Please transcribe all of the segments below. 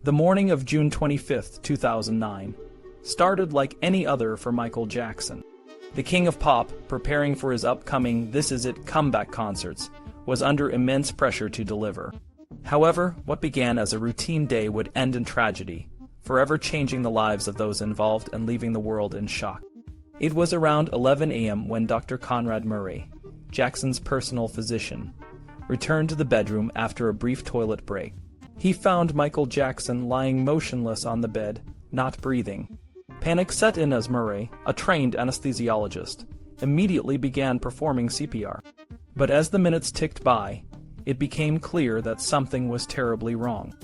The morning of June 25, 2009, started like any other for Michael Jackson. The king of pop, preparing for his upcoming This Is It comeback concerts, was under immense pressure to deliver. However, what began as a routine day would end in tragedy, forever changing the lives of those involved and leaving the world in shock. It was around 11 a.m. when Dr. Conrad Murray, Jackson's personal physician, returned to the bedroom after a brief toilet break. He found Michael Jackson lying motionless on the bed, not breathing. Panic set in as Murray, a trained anesthesiologist, immediately began performing CPR. But as the minutes ticked by, it became clear that something was terribly wrong.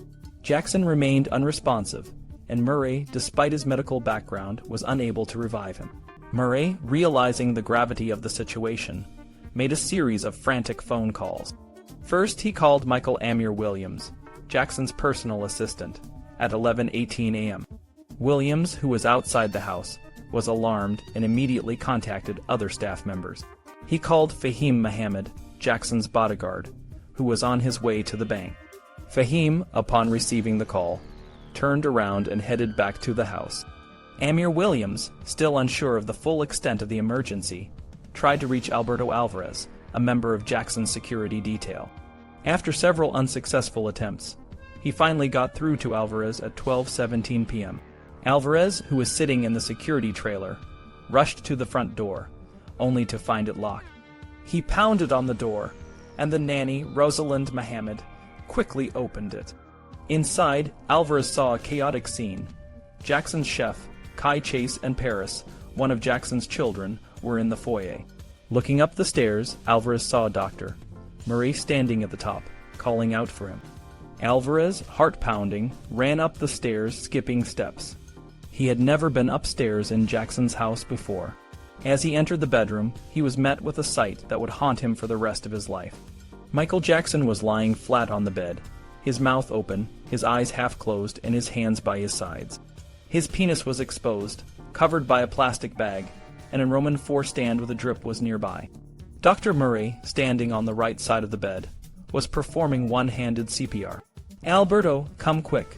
Jackson remained unresponsive, and Murray, despite his medical background, was unable to revive him. Murray, realizing the gravity of the situation, made a series of frantic phone calls. First, he called Michael Amir Williams, Jackson's personal assistant, at 11:18 a.m. Williams, who was outside the house, was alarmed and immediately contacted other staff members. He called Fahim Mohammed, Jackson's bodyguard, who was on his way to the bank. Fahim, upon receiving the call, turned around and headed back to the house. Amir Williams, still unsure of the full extent of the emergency, tried to reach Alberto Alvarez, a member of Jackson's security detail. After several unsuccessful attempts, he finally got through to Alvarez at 12:17 p.m. Alvarez, who was sitting in the security trailer, rushed to the front door, only to find it locked. He pounded on the door, and the nanny, Rosalind Mohammed, quickly opened it. Inside, Alvarez saw a chaotic scene. Jackson's chef, Kai Chase, and Paris, one of Jackson's children, were in the foyer. Looking up the stairs, Alvarez saw Dr. Murray standing at the top, calling out for him. Alvarez, heart-pounding, ran up the stairs, skipping steps. He had never been upstairs in Jackson's house before. As he entered the bedroom, he was met with a sight that would haunt him for the rest of his life. Michael Jackson was lying flat on the bed, his mouth open, his eyes half closed, and his hands by his sides. His penis was exposed, covered by a plastic bag, and a Roman IV stand with a drip was nearby. Dr. Murray, standing on the right side of the bed, was performing one-handed CPR. "Alberto, come quick,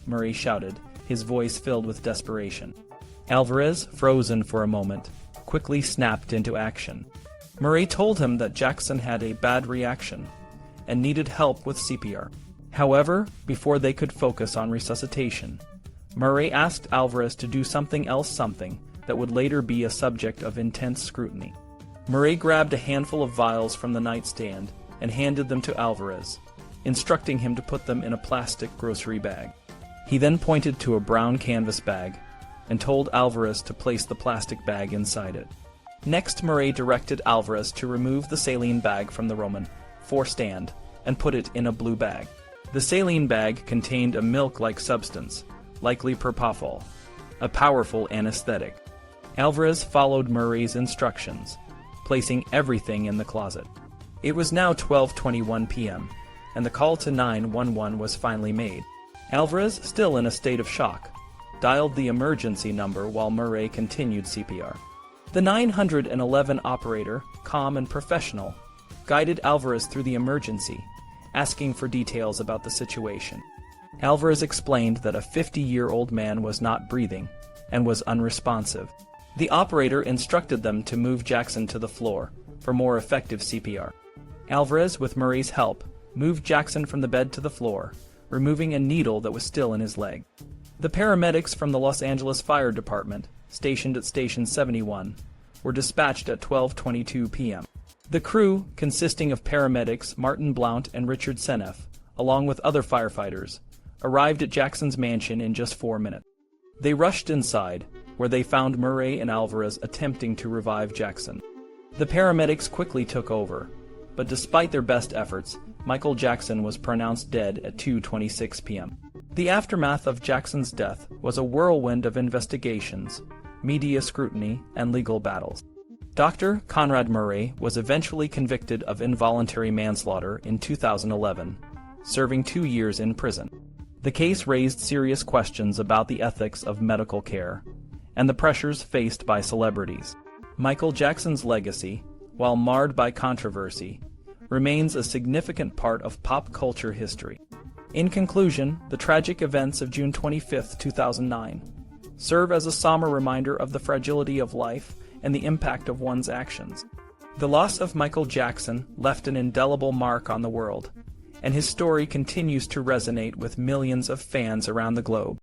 Murray shouted, his voice filled with desperation. Alvarez, frozen for a moment, quickly snapped into action. Murray told him that Jackson had a bad reaction and needed help with CPR. However, before they could focus on resuscitation, Murray asked Alvarez to do something that would later be a subject of intense scrutiny. Murray grabbed a handful of vials from the nightstand and handed them to Alvarez, instructing him to put them in a plastic grocery bag. He then pointed to a brown canvas bag and told Alvarez to place the plastic bag inside it. Next, Murray directed Alvarez to remove the saline bag from the Roman IV stand and put it in a blue bag. The saline bag contained a milk-like substance, likely Propofol, a powerful anesthetic. Alvarez followed Murray's instructions, placing everything in the closet. It was now 12:21 p.m., and the call to 911 was finally made. Alvarez, still in a state of shock, dialed the emergency number while Murray continued CPR. The 911 operator, calm and professional, guided Alvarez through the emergency, asking for details about the situation. Alvarez explained that a 50-year-old man was not breathing and was unresponsive. The operator instructed them to move Jackson to the floor for more effective CPR. Alvarez, with Murray's help, moved Jackson from the bed to the floor, removing a needle that was still in his leg. The paramedics from the Los Angeles Fire Department, stationed at Station 71, were dispatched at 12:22 p.m. The crew, consisting of paramedics Martin Blount and Richard Seneff, along with other firefighters, arrived at Jackson's mansion in just 4 minutes. They rushed inside, where they found Murray and Alvarez attempting to revive Jackson. The paramedics quickly took over, but despite their best efforts, Michael Jackson was pronounced dead at 2:26 p.m. The aftermath of Jackson's death was a whirlwind of investigations, media scrutiny, and legal battles. Dr. Conrad Murray was eventually convicted of involuntary manslaughter in 2011, serving 2 years in prison. The case raised serious questions about the ethics of medical care and the pressures faced by celebrities. Michael Jackson's legacy, while marred by controversy, remains a significant part of pop culture history. In conclusion, the tragic events of June 25, 2009, serve as a somber reminder of the fragility of life and the impact of one's actions. The loss of Michael Jackson left an indelible mark on the world, and his story continues to resonate with millions of fans around the globe.